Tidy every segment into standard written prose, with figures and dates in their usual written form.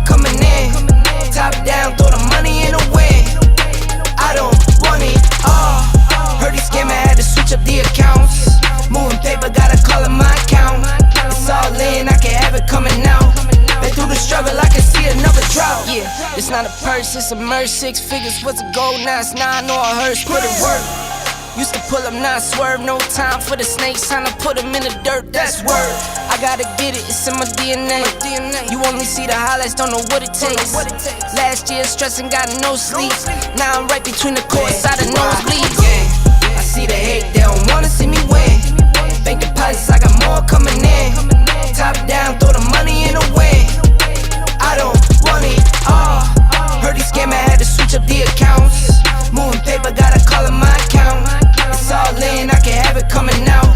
more coming in. Top down, throw the money in the wind. I don't want it all. Heard he scammer, had to switch up the accounts. Moving paper, gotta call it my account. It's all in, I can have it coming out. Been through the struggle, I can see another drought. Yeah, it's not a purse, it's a merch. 6 figures was a goal, now it's 9 or a hearse. Put it work. Used to pull up, not swerve. No time for the snakes, time to put them in the dirt, that's word. I gotta get it, it's in my DNA. You only see the highlights, don't know what it takes. Last year stressing, got no sleep. Now I'm right between the courts, out of nosebleeds. I see the hate, they don't wanna see me win. Bank deposits, I got more coming in. Top down, throw the money in the wind. I don't want it all. Heard he scammer, had to switch up the accounts. Moving paper, gotta call it my account. It's all in, I can have it coming out.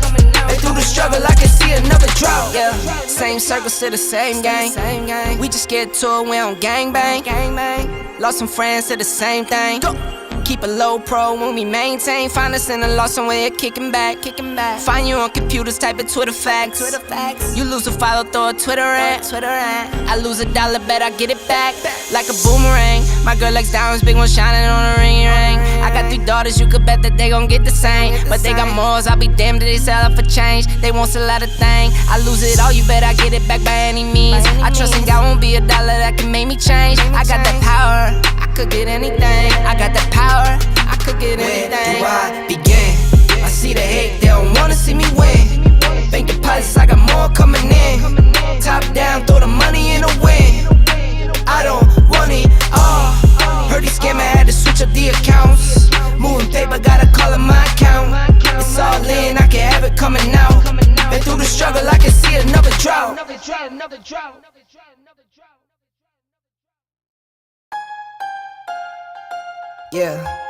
And through the struggle, I can see another drought. Yeah, same circles to the same gang. We just get to it, we don't gangbang. Lost some friends to the same thing. Keep a low pro when we maintain. Find us in a lost somewhere, kicking back. Find you on computers, type it Twitter facts. You lose a follow, throw a Twitter rant. I lose a dollar, bet I get it back like a boomerang. My girl likes diamonds, big one shining on a ring. I got 3 daughters, you could bet that they gon' get the same. But they got morals, I'll be damned if they sell it for change. They won't sell out a thing. I lose it all, you bet I get it back by any means. I trust in God, won't be a dollar that can make me change. I got that power, I could get anything. I got that power, I could get anything. Where do I begin? I see the hate, they don't wanna see me win. Bank deposits, I got more coming in. Top down, throw the money in the wind. I don't want it all. Heard he scammer, had to switch up the accounts. Moving paper, gotta call it my account. It's all in, I can have it coming out. Been through the struggle, I can see another drought. Yeah.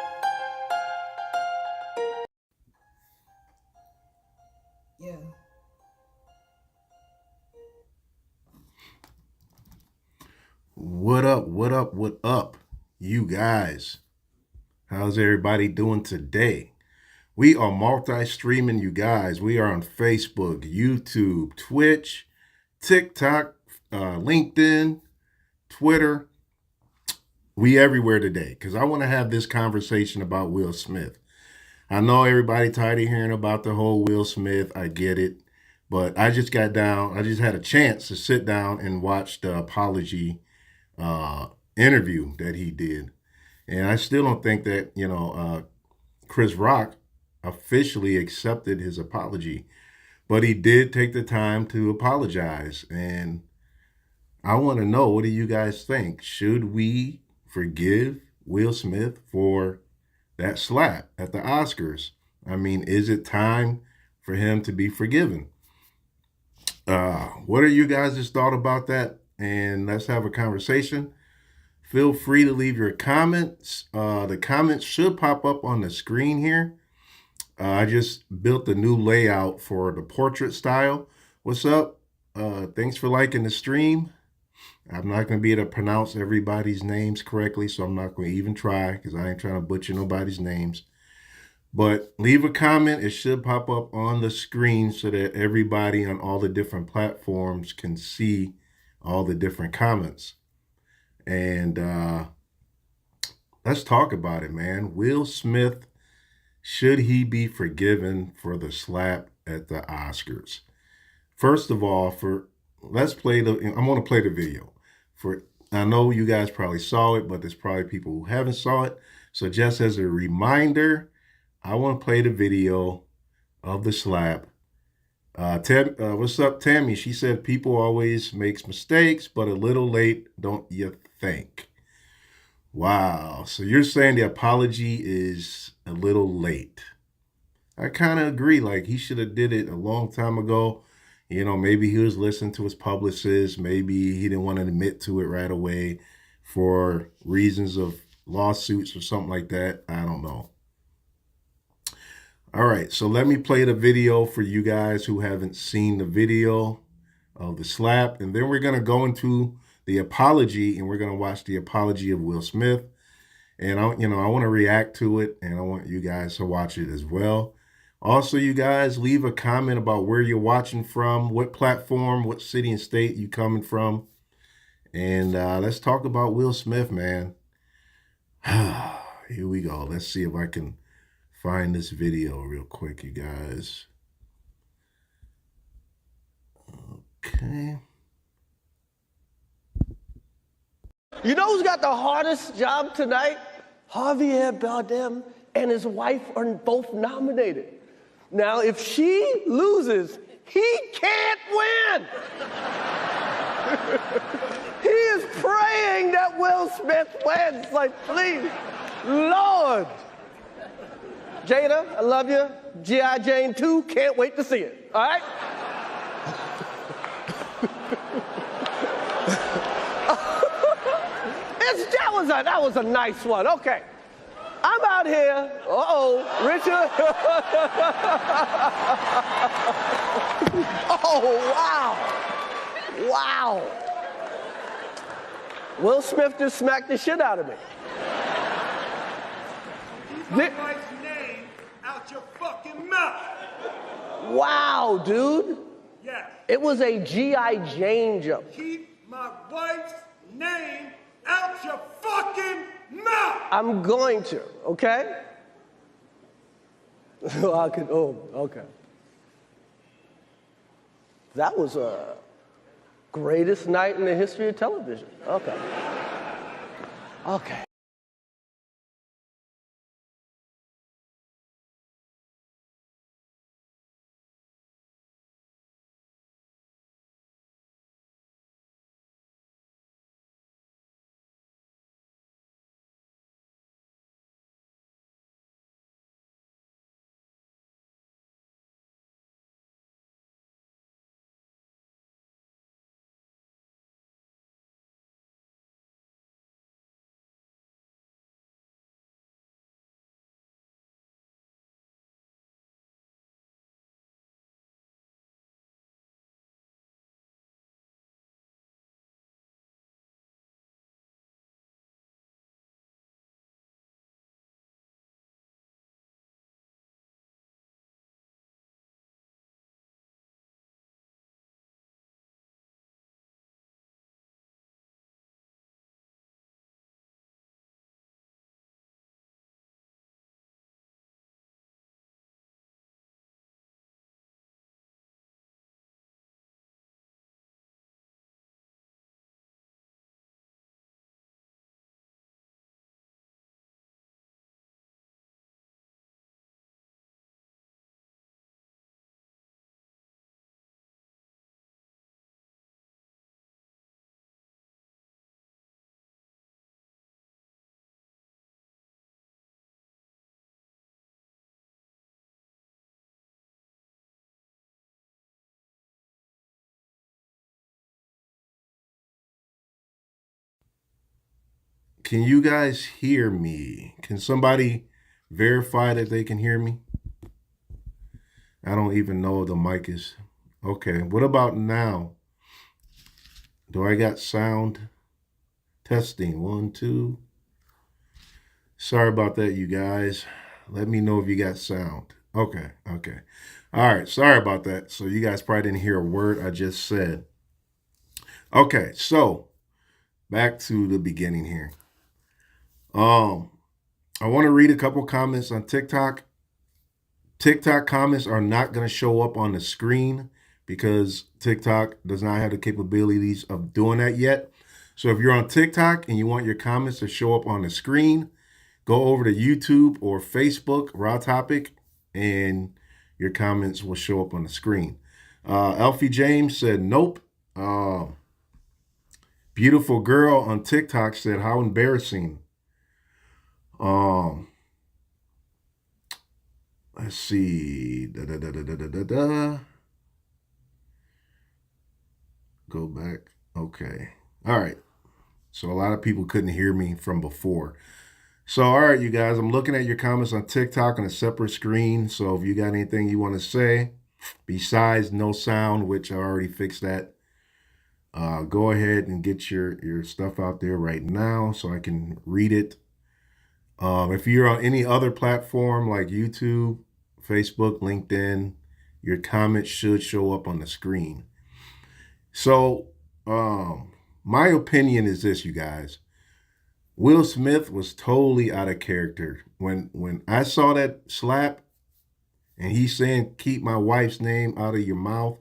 What up, you guys? How's everybody doing today? We are multi-streaming, you guys. We are on Facebook, YouTube, Twitch, TikTok, LinkedIn, Twitter. We everywhere today because I want to have this conversation about Will Smith. I know everybody tired of hearing about the whole Will Smith. I get it. But I just got down. I just had a chance to sit down and watch the apology interview that he did. And I still don't think that, Chris Rock officially accepted his apology. But he did take the time to apologize. And I want to know, what do you guys think? Should we forgive Will Smith for that slap at the Oscars? I mean, is it time for him to be forgiven? What are you guys' thought about that? And let's have a conversation. Feel free to leave your comments. The comments should pop up on the screen here. I just built a new layout for the portrait style. What's up? Thanks for liking the stream. I'm not going to be able to pronounce everybody's names correctly, so I'm not going to even try because I ain't trying to butcher nobody's names. But leave a comment. It should pop up on the screen so that everybody on all the different platforms can see all the different comments. And let's talk about it, man. Will Smith, should he be forgiven for the slap at the Oscars? First of all, I'm going to play the video. I know you guys probably saw it, but there's probably people who haven't saw it. So just as a reminder, I want to play the video of the slap. What's up, Tammy? She said people always makes mistakes, but a little late, don't you think? Wow. So you're saying the apology is a little late. I kind of agree. Like, he should have did it a long time ago. Maybe he was listening to his publicist. Maybe he didn't want to admit to it right away for reasons of lawsuits or something like that. I don't know. All right, so let me play the video for you guys who haven't seen the video of the slap. And then we're going to go into the apology, and we're going to watch the apology of Will Smith. And I want to react to it, and I want you guys to watch it as well. Also, you guys, leave a comment about where you're watching from, what platform, what city and state you coming from. And let's talk about Will Smith, man. Here we go. Let's see if I can find this video real quick, you guys. Okay. You know who's got the hardest job tonight? Javier Bardem and his wife are both nominated. Now, if she loses, he can't win. He is praying that Will Smith wins. Like, please, Lord. Jada, I love you. G.I. Jane 2, can't wait to see it. All right? That was a nice one. Okay. I'm out here. Richard. Oh, wow. Wow. Will Smith just smacked the shit out of me. Keep my wife's name out your fucking mouth. Wow, dude. Yes. It was a G.I. Jane jump. Keep my wife's name out your fucking mouth. I'm going to, okay? Okay. That was a greatest night in the history of television. Okay. Okay. Can you guys hear me? Can somebody verify that they can hear me? I don't even know if the mic is... Okay, what about now? Do I got sound? Testing, 1, 2. Sorry about that, you guys. Let me know if you got sound. Okay. All right, sorry about that. So you guys probably didn't hear a word I just said. Okay, so back to the beginning here. I want to read a couple comments on TikTok. TikTok comments are not going to show up on the screen because TikTok does not have the capabilities of doing that yet. So if you're on TikTok and you want your comments to show up on the screen, go over to YouTube or Facebook, Raw Topic, and your comments will show up on the screen. Alfie James said, nope. Beautiful Girl on TikTok said, how embarrassing. Let's see. Go back. Okay. All right. So a lot of people couldn't hear me from before. So, all right, you guys, I'm looking at your comments on TikTok on a separate screen. So if you got anything you want to say besides no sound, which I already fixed that, go ahead and get your stuff out there right now so I can read it. If you're on any other platform like YouTube, Facebook, LinkedIn, your comments should show up on the screen. So my opinion is this, you guys. Will Smith was totally out of character. When I saw that slap and he's saying, keep my wife's name out of your mouth,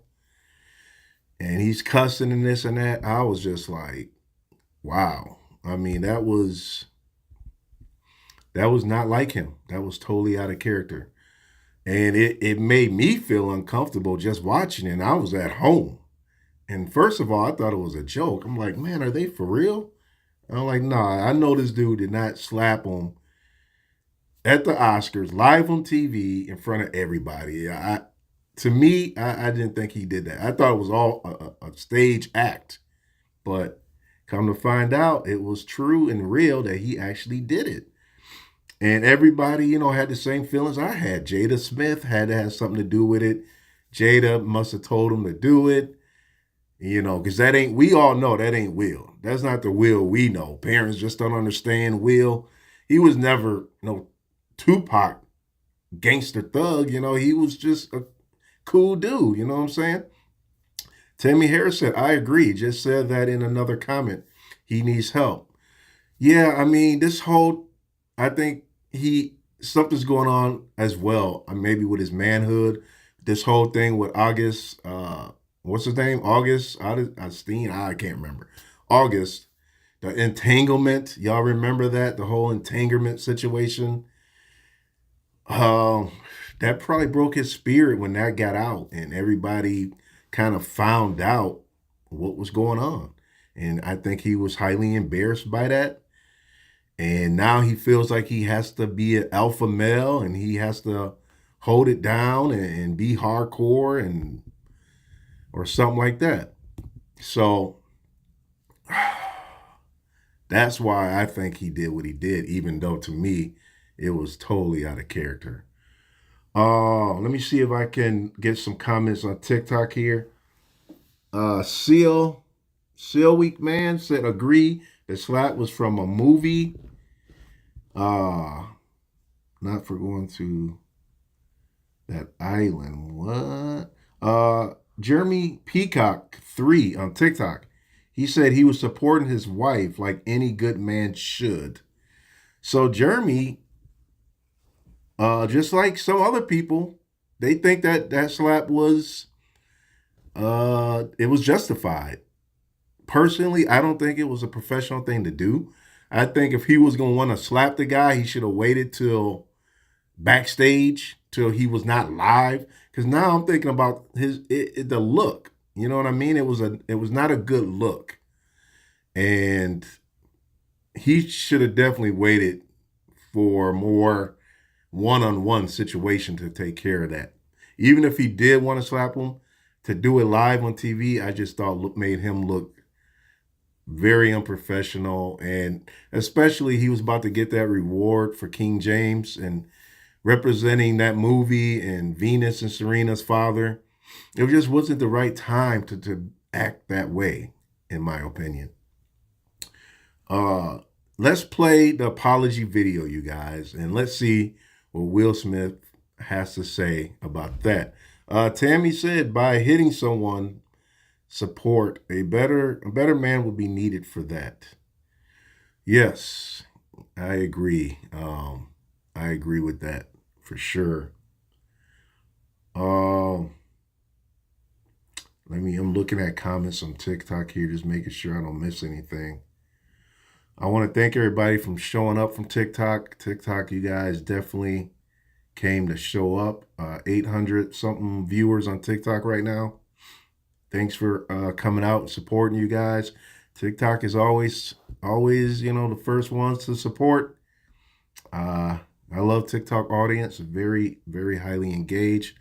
and he's cussing and this and that, I was just like, wow. I mean, that was not like him. That was totally out of character. And it made me feel uncomfortable just watching it. And I was at home. And first of all, I thought it was a joke. I'm like, man, are they for real? And I'm like, nah, I know this dude did not slap him at the Oscars, live on TV in front of everybody. To me, I didn't think he did that. I thought it was all a stage act. But come to find out, it was true and real that he actually did it. And everybody, had the same feelings I had. Jada Smith had to have something to do with it. Jada must have told him to do it, because we all know that ain't Will. That's not the Will we know. Parents just don't understand Will. He was never no Tupac gangster thug, he was just a cool dude, you know what I'm saying? Tammy Harris said, I agree. Just said that in another comment. He needs help. Yeah, I mean, I think something's going on as well. Maybe with his manhood, this whole thing with August, what's his name? August Alsteen, I can't remember. August, the entanglement. Y'all remember that? The whole entanglement situation. That probably broke his spirit when that got out and everybody kind of found out what was going on. And I think he was highly embarrassed by that. And now he feels like he has to be an alpha male and he has to hold it down and be hardcore or something like that. So that's why I think he did what he did, even though to me, it was totally out of character. Let me see if I can get some comments on TikTok here. Seal Week Man said, agree. The slap was from a movie. Not for going to that island. What? Jeremy Peacock 3 on TikTok. He said he was supporting his wife like any good man should. So Jeremy, just like some other people, they think that slap was it was justified. Personally, I don't think it was a professional thing to do. I think if he was going to want to slap the guy, he should have waited till backstage, till he was not live. Because now I'm thinking about the look. You know what I mean? It was not a good look. And he should have definitely waited for more one-on-one situation to take care of that. Even if he did want to slap him, to do it live on TV, I just thought made him look very unprofessional. And especially he was about to get that reward for King James and representing that movie and Venus and Serena's father. It just wasn't the right time to act that way, in my opinion. Let's play the apology video, you guys, and let's see what Will Smith has to say about that. Tammy said, by hitting someone, support, a better man would be needed for that. Yes, I agree. I agree with that for sure. I'm looking at comments on TikTok here, just making sure I don't miss anything. I want to thank everybody from showing up from TikTok. TikTok, you guys definitely came to show up. 800 something viewers on TikTok right now. Thanks for coming out and supporting you guys. TikTok is always, the first ones to support. I love TikTok audience, very, very highly engaged.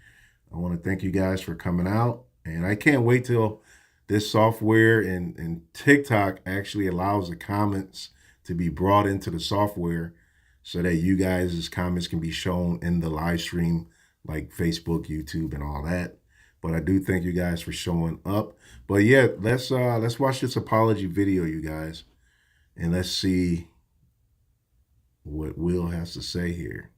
I want to thank you guys for coming out. And I can't wait till this software and TikTok actually allows the comments to be brought into the software so that you guys' comments can be shown in the live stream like Facebook, YouTube, and all that. But I do thank you guys for showing up. But yeah, let's watch this apology video, you guys, and let's see what Will has to say here.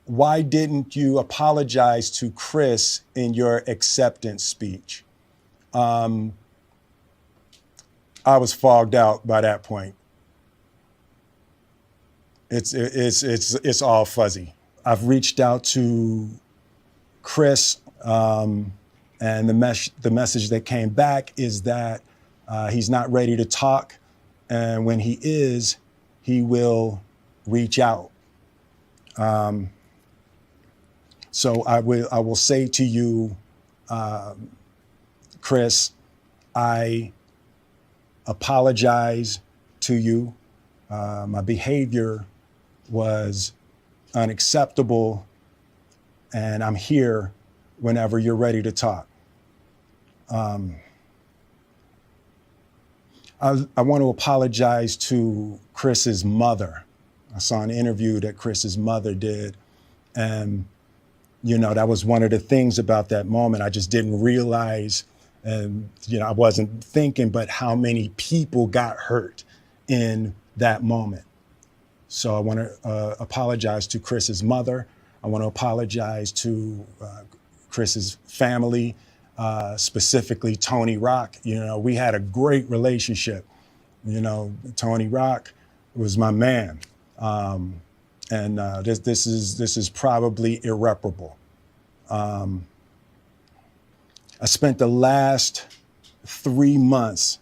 why didn't you apologize to Chris in your acceptance speech? I was fogged out by that point. It's all fuzzy. I've reached out to Chris, and the message that came back is that he's not ready to talk, and when he is, he will reach out. So I will say to you, Chris, I apologize to you. My behavior was unacceptable, and I'm here whenever you're ready to talk. I want to apologize to Chris's mother. I saw an interview that Chris's mother did, and that was one of the things about that moment. I just didn't realize, and I wasn't thinking, but how many people got hurt in that moment. So I want to apologize to Chris's mother. I want to apologize to Chris's family, specifically Tony Rock. We had a great relationship. Tony Rock was my man. And this is probably irreparable. I spent the last 3 months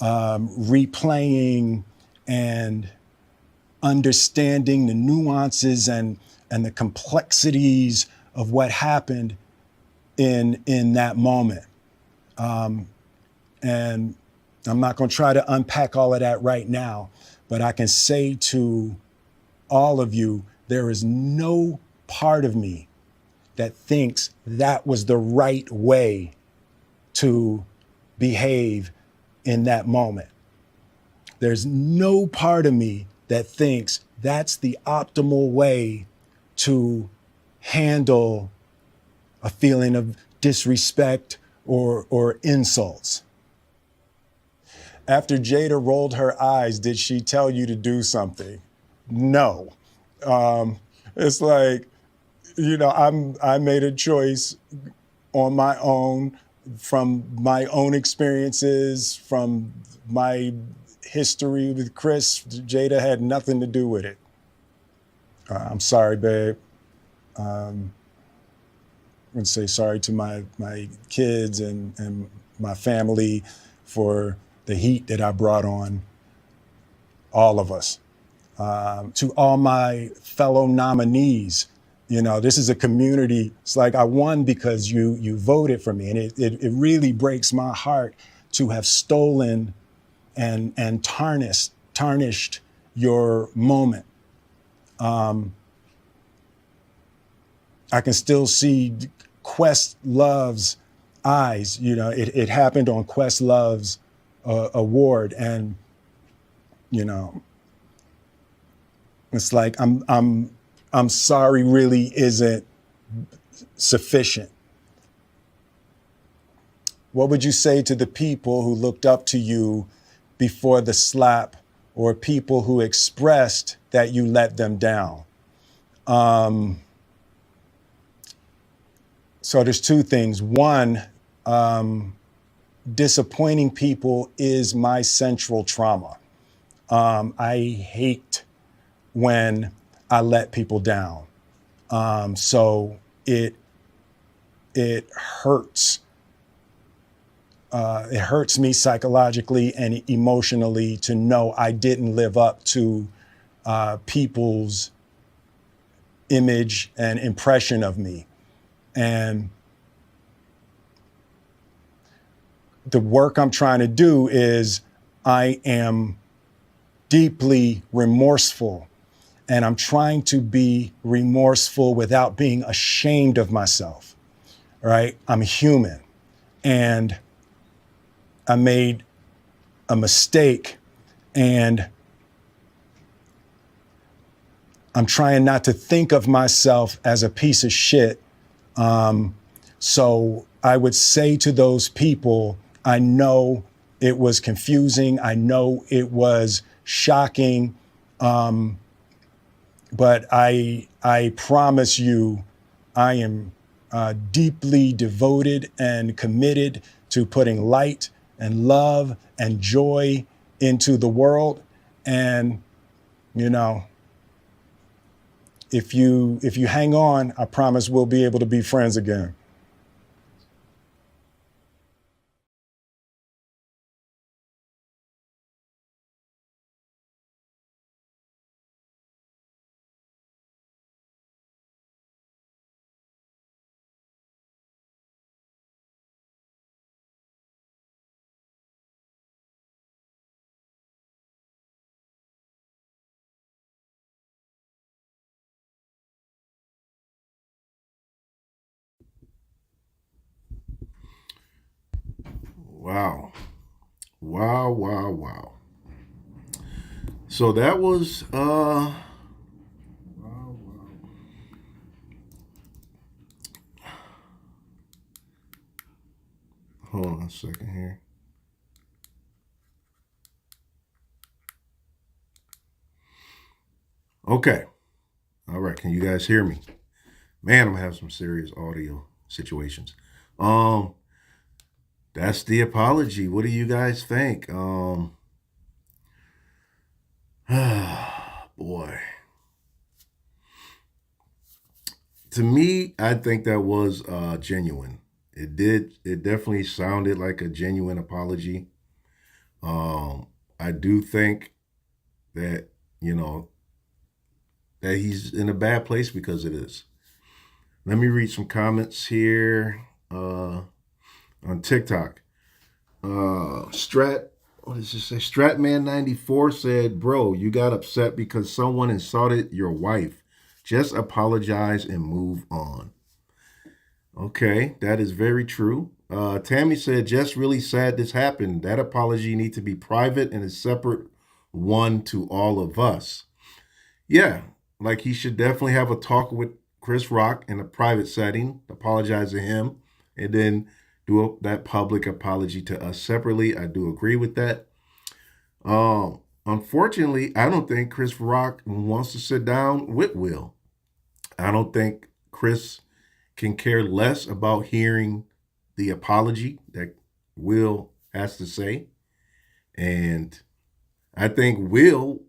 replaying and understanding the nuances and the complexities of what happened in that moment. And I'm not going to try to unpack all of that right now, but I can say to all of you, there is no part of me that thinks that was the right way to behave in that moment. There's no part of me that thinks that's the optimal way to handle a feeling of disrespect or insults. After Jada rolled her eyes, did she tell you to do something? No. It's like, I made a choice on my own, from my own experiences, from my history with Chris. Jada had nothing to do with it. I'm sorry, babe. I'm going to say sorry to my kids and my family for the heat that I brought on all of us. To all my fellow nominees, this is a community. It's like I won because you voted for me. And it really breaks my heart to have stolen and tarnished your moment. I can still see Questlove's eyes. It happened on Questlove's award, and it's like I'm sorry really isn't sufficient. What would you say to the people who looked up to you before the slap, or people who expressed that you let them down? So there's two things. One, disappointing people is my central trauma. I hate when I let people down. So it hurts. It hurts me psychologically and emotionally to know I didn't live up to people's image and impression of me. And the work I'm trying to do is I am deeply remorseful, and I'm trying to be remorseful without being ashamed of myself, right? I'm human, and I made a mistake, and I'm trying not to think of myself as a piece of shit. So I would say to those people, I know it was confusing. I know it was shocking. But I promise you, I am deeply devoted and committed to putting light and love and joy into the world. And, you know, if you hang on, I promise we'll be able to be friends again. Wow. Wow, wow, wow. So that was wow, wow. Hold on a second here. Okay. All right. Can you guys hear me? Man, I'm gonna have some serious audio situations. Um, that's the apology. What do you guys think? Boy. To me, I think that was genuine. It definitely sounded like a genuine apology. I do think that, you know, that he's in a bad place because of this. Let me read some comments here on TikTok. What does it say? Stratman94 said, "Bro, you got upset because someone insulted your wife. Just apologize and move on." Okay, that is very true. Tammy said, "Just really sad this happened. That apology need to be private and a separate one to all of us." Yeah, like he should definitely have a talk with Chris Rock in a private setting, apologize to him, and then that public apology to us separately. I do agree with that. Unfortunately, I don't think Chris Rock wants to sit down with Will. I don't think Chris can care less about hearing the apology that Will has to say. And I think Will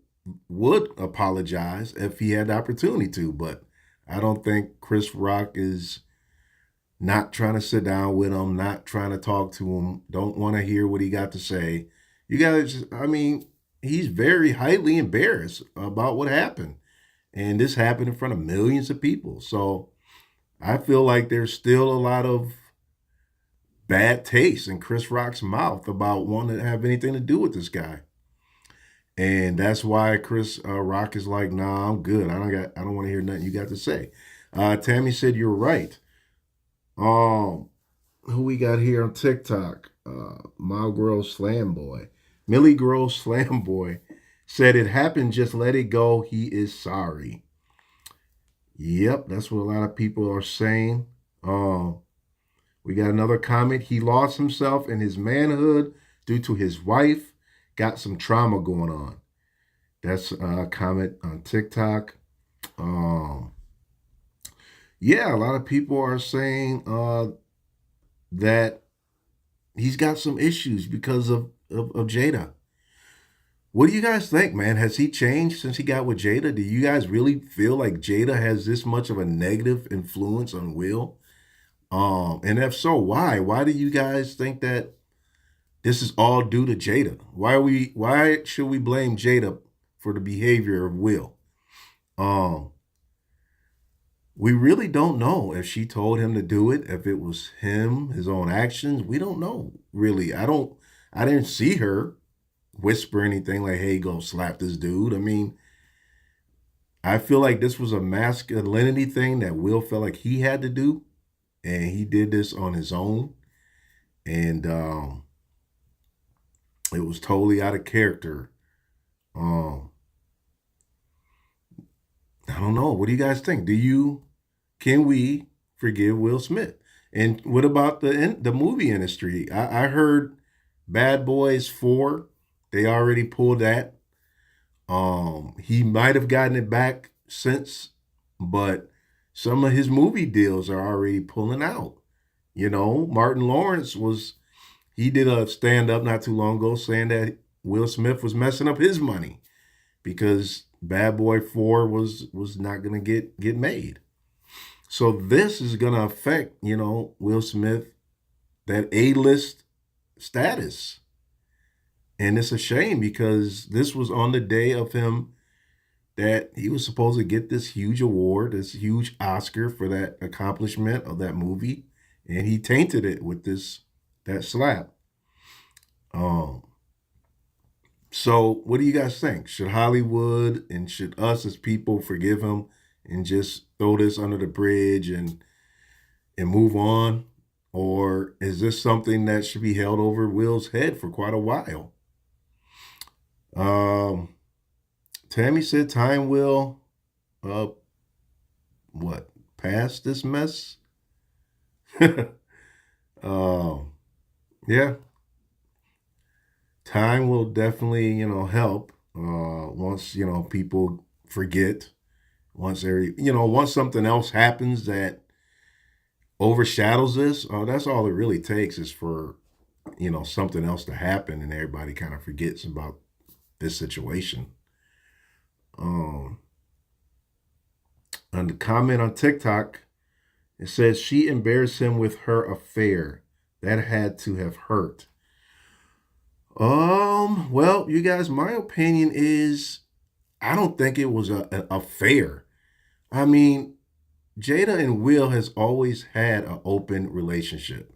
would apologize if he had the opportunity to, but I don't think Chris Rock is not trying to sit down with him, not trying to talk to him, don't want to hear what he got to say. You guys, I mean, he's very highly embarrassed about what happened. And this happened in front of millions of people. So I feel like there's still a lot of bad taste in Chris Rock's mouth about wanting to have anything to do with this guy. And that's why Chris Rock is like, "Nah, I'm good. I don't want to hear nothing you got to say." Tammy said, "You're right." Who we got here on TikTok? My girl Slam Boy, Millie Girl Slam Boy said, "It happened. Just let it go. He is sorry." Yep, that's what a lot of people are saying. We got another comment. "He lost himself in his manhood due to his wife. Got some trauma going on." That's a comment on TikTok. Yeah, a lot of people are saying that he's got some issues because of Jada. What do you guys think, man? Has he changed since he got with Jada? Do you guys really feel like Jada has this much of a negative influence on Will? And if so, why? Why do you guys think that this is all due to Jada? Why should we blame Jada for the behavior of Will? We really don't know if she told him to do it, if it was him, his own actions. We don't know, really. I didn't see her whisper anything like, "Hey, go slap this dude." I mean, I feel like this was a masculinity thing that Will felt like he had to do, and he did this on his own. And it was totally out of character. Um, I don't know. What do you guys think? Can we forgive Will Smith? And what about the movie industry? I heard Bad Boys 4, they already pulled that. He might have gotten it back since, but some of his movie deals are already pulling out. You know, Martin Lawrence he did a stand-up not too long ago saying that Will Smith was messing up his money because Bad Boy 4 was not going to get made. So this is going to affect, you know, Will Smith, that A-list status. And it's a shame because this was on the day of him that he was supposed to get this huge award, this huge Oscar for that accomplishment of that movie. And he tainted it with that slap. So what do you guys think? Should Hollywood and should us as people forgive him and just throw this under the bridge and move on? Or is this something that should be held over Will's head for quite a while? Tammy said time will pass this mess? Yeah. Time will definitely, you know, help once, you know, people forget, once something else happens that overshadows this. That's all it really takes is for, you know, something else to happen and everybody kind of forgets about this situation. On the comment on TikTok, it says she embarrassed him with her affair. That had to have hurt. Well, you guys, my opinion is I don't think it was an affair. I mean, Jada and Will has always had an open relationship.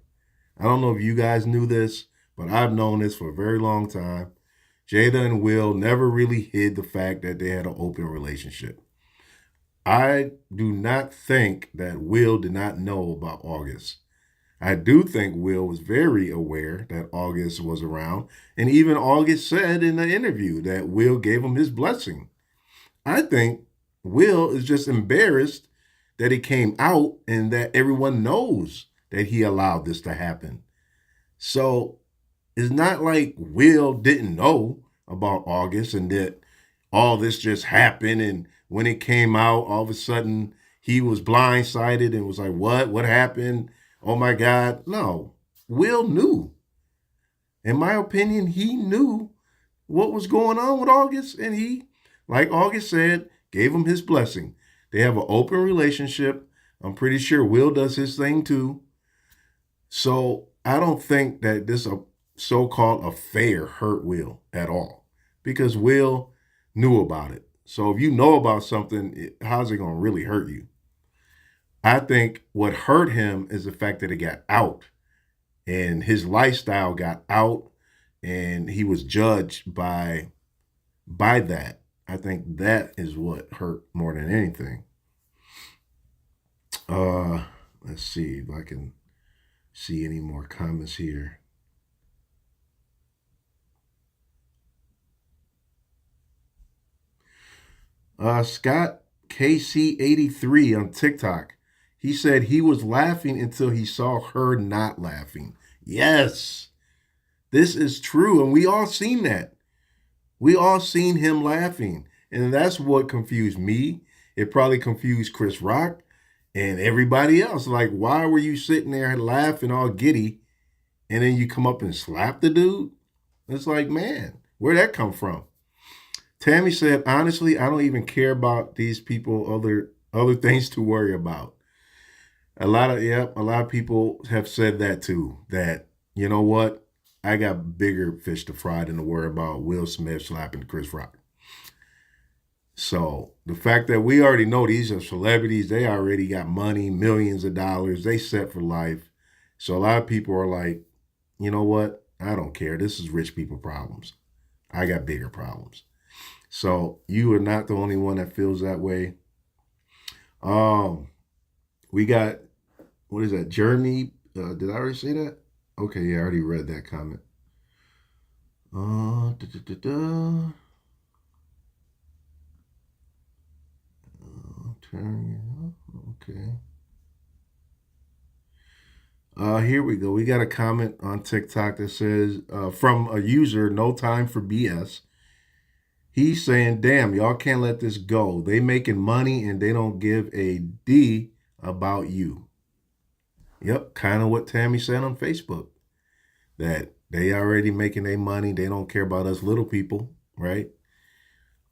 I don't know if you guys knew this, but I've known this for a very long time. Jada and Will never really hid the fact that they had an open relationship. I do not think that Will did not know about August. I do think Will was very aware that August was around. And even August said in the interview that Will gave him his blessing. I think Will is just embarrassed that it came out and that everyone knows that he allowed this to happen. So it's not like Will didn't know about August and that all this just happened. And when it came out, all of a sudden he was blindsided and was like, what happened? Oh my God. No, Will knew. In my opinion, he knew what was going on with August. And he, like August said, gave him his blessing. They have an open relationship. I'm pretty sure Will does his thing too. So I don't think that this so-called affair hurt Will at all because Will knew about it. So if you know about something, how's it going to really hurt you? I think what hurt him is the fact that it got out and his lifestyle got out and he was judged by that. I think that is what hurt more than anything. Let's see if I can see any more comments here. Scott KC83 on TikTok. He said he was laughing until he saw her not laughing. Yes, this is true. And we all seen that. We all seen him laughing. And that's what confused me. It probably confused Chris Rock and everybody else. Like, why were you sitting there laughing all giddy and then you come up and slap the dude? It's like, man, where'd that come from? Tammy said, honestly, I don't even care about these people, other things to worry about. A lot of people have said that too, that, you know what, I got bigger fish to fry than to worry about Will Smith slapping Chris Rock. So the fact that we already know these are celebrities, they already got money, millions of dollars, they set for life. So a lot of people are like, you know what, I don't care. This is rich people problems. I got bigger problems. So you are not the only one that feels that way. We got, what is that, Jeremy? Did I already say that? Okay, yeah, I already read that comment. Okay. Here we go. We got a comment on TikTok that says, from a user, No Time for BS. He's saying, damn, y'all can't let this go. They making money and they don't give a D about you. Yep, kind of what Tammy said on Facebook. That they already making their money. They don't care about us little people, right?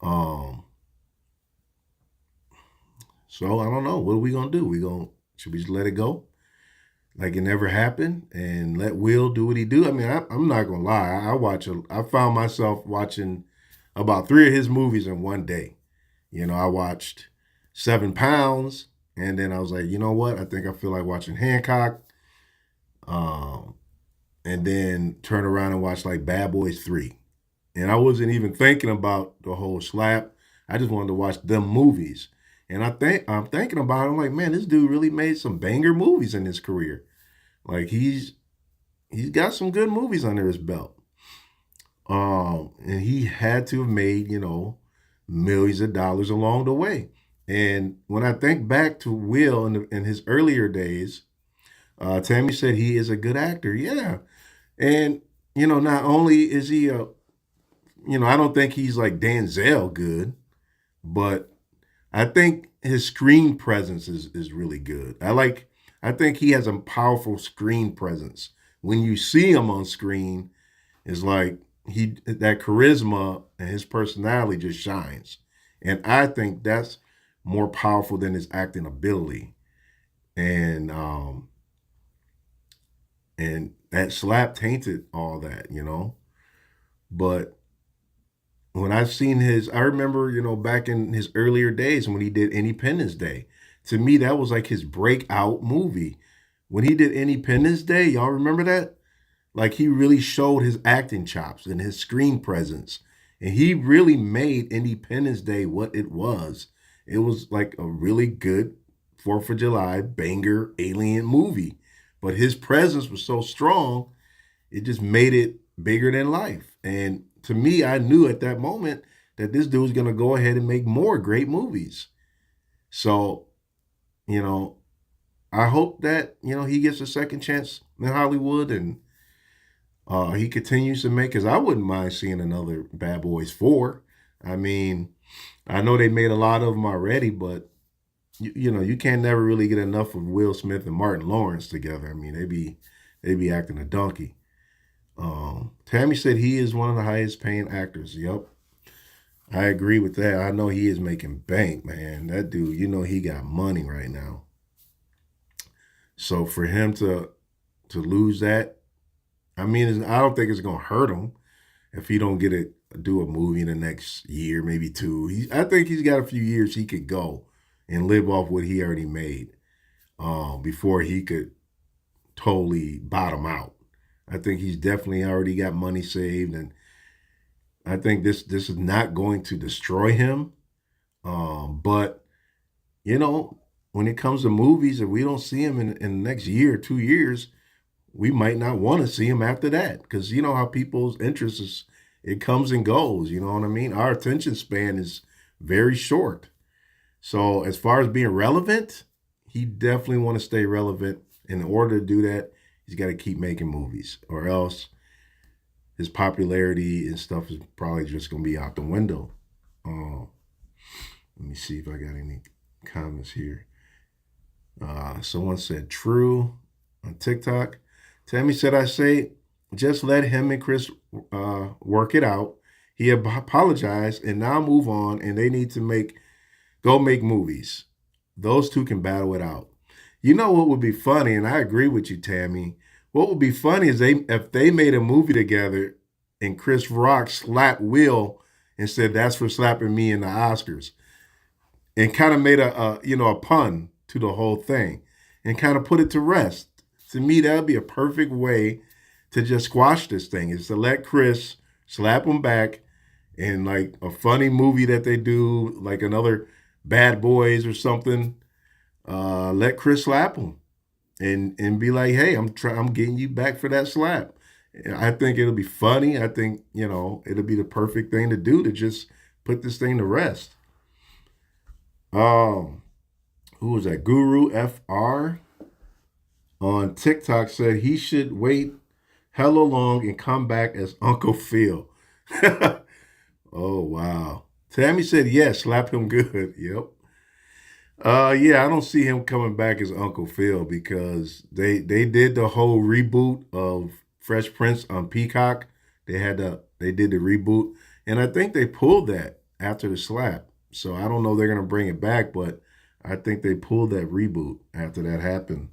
So I don't know. What are we gonna do? Should we just let it go? Like it never happened and let Will do what he do? I mean, I'm not gonna lie. I found myself watching about 3 of his movies in one day. I watched 7 Pounds, and then I was like, you know what? I think I feel like watching Hancock. And then turn around and watch like Bad Boys 3. And I wasn't even thinking about the whole slap. I just wanted to watch them movies. And I'm thinking about it. I'm like, man, this dude really made some banger movies in his career. Like he's got some good movies under his belt. And he had to have made, millions of dollars along the way. And when I think back to Will in his earlier days, Tammy said he is a good actor. Yeah. And, not only is he I don't think he's like Denzel good, but I think his screen presence is really good. I think he has a powerful screen presence. When you see him on screen, it's like that charisma and his personality just shines. And I think that's more powerful than his acting ability. And that slap tainted all that, But when I remember, back in his earlier days when he did Independence Day. To me, that was like his breakout movie. When he did Independence Day, y'all remember that? Like he really showed his acting chops and his screen presence. And he really made Independence Day what it was. It was like a really good 4th of July banger alien movie. But his presence was so strong, it just made it bigger than life. And to me, I knew at that moment that this dude was going to go ahead and make more great movies. So, I hope that, he gets a second chance in Hollywood and he continues to make, because I wouldn't mind seeing another Bad Boys 4. I mean, I know they made a lot of them already, but you can't never really get enough of Will Smith and Martin Lawrence together. I mean, they be acting a donkey. Tammy said he is one of the highest paying actors. Yep. I agree with that. I know he is making bank, man. That dude, he got money right now. So for him to lose that, I mean, I don't think it's gonna hurt him if he don't do a movie in the next year, maybe 2. I think he's got a few years he could go and live off what he already made before he could totally bottom out. I think he's definitely already got money saved, and I think this is not going to destroy him. But when it comes to movies, if we don't see him in the next year or 2 years, we might not want to see him after that, because you know how people's interest is, it comes and goes. You know what I mean? Our attention span is very short. So as far as being relevant, he definitely want to stay relevant. In order to do that, he's got to keep making movies, or else his popularity and stuff is probably just going to be out the window. Let me see if I got any comments here. Someone said true on TikTok. Tammy said, I say, just let him and Chris work it out. He apologized and now move on, and they need to go make movies. Those two can battle it out. You know what would be funny, and I agree with you, Tammy. What would be funny is if they made a movie together and Chris Rock slapped Will and said, that's for slapping me in the Oscars, and kind of made a pun to the whole thing and kind of put it to rest. To me, that would be a perfect way to just squash this thing, is to let Chris slap him back in like a funny movie that they do, like another Bad Boys or something. Let Chris slap him and be like, hey, I'm getting you back for that slap. I think it'll be funny. I think, it'll be the perfect thing to do to just put this thing to rest. Who was that? Guru FR on TikTok said he should wait hella long and come back as Uncle Phil. Oh, wow. Tammy said, yes, slap him good. Yep. Yeah, I don't see him coming back as Uncle Phil because they did the whole reboot of Fresh Prince on Peacock. They did the reboot, and I think they pulled that after the slap. So I don't know if they're gonna bring it back, but I think they pulled that reboot after that happened.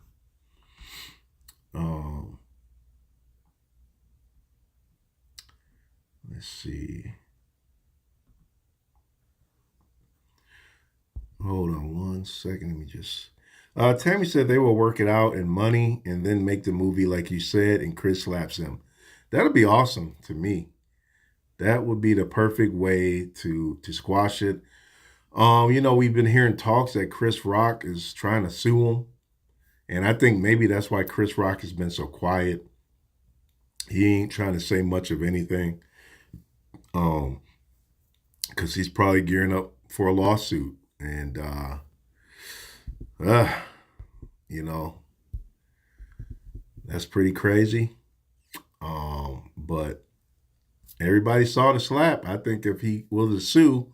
Let's see. Hold on one second. Let me just. Tammy said they will work it out and money and then make the movie like you said, and Chris slaps him. That'll be awesome to me. That would be the perfect way to squash it. We've been hearing talks that Chris Rock is trying to sue him. And I think maybe that's why Chris Rock has been so quiet. He ain't trying to say much of anything. Because he's probably gearing up for a lawsuit. And, that's pretty crazy. But everybody saw the slap. I think if he was to sue,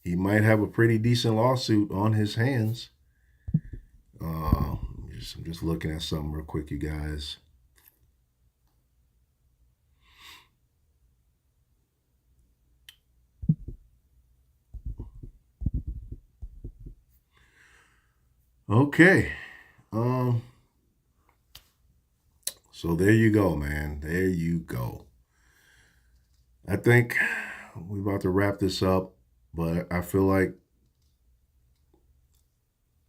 he might have a pretty decent lawsuit on his hands. I'm just looking at something real quick, you guys. Okay. So there you go, man. There you go. I think we're about to wrap this up, but I feel like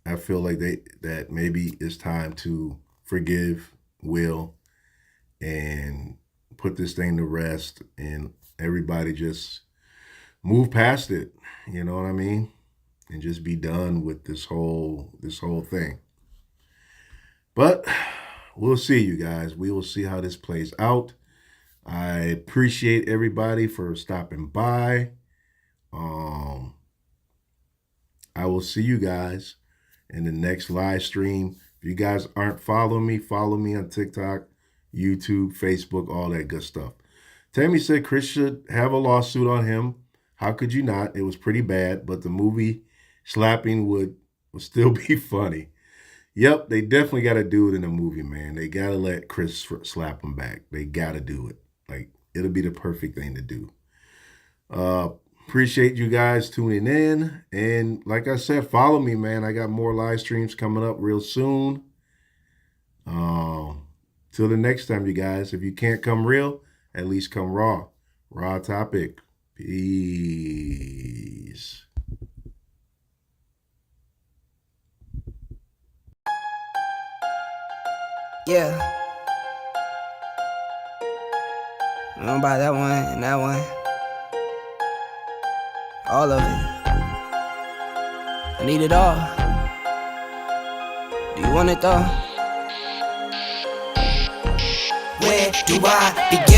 that maybe it's time to forgive Will and put this thing to rest, and everybody just move past it. You know what I mean? And just be done with this whole thing. But we'll see, you guys. We will see how this plays out. I appreciate everybody for stopping by. I will see you guys in the next live stream. If you guys aren't following me, follow me on TikTok, YouTube, Facebook, all that good stuff. Tammy said Chris should have a lawsuit on him. How could you not? It was pretty bad, but the movie slapping would still be funny. Yep, they definitely got to do it in a movie, man. They got to let Chris slap him back. They got to do it. Like, it'll be the perfect thing to do. Appreciate you guys tuning in. And like I said, follow me, man. I got more live streams coming up real soon. Till the next time, you guys. If you can't come real, at least come raw. Raw topic. Peace. Yeah. I'm gonna buy that one and that one. All of it. I need it all. Do you want it though? Where do I begin?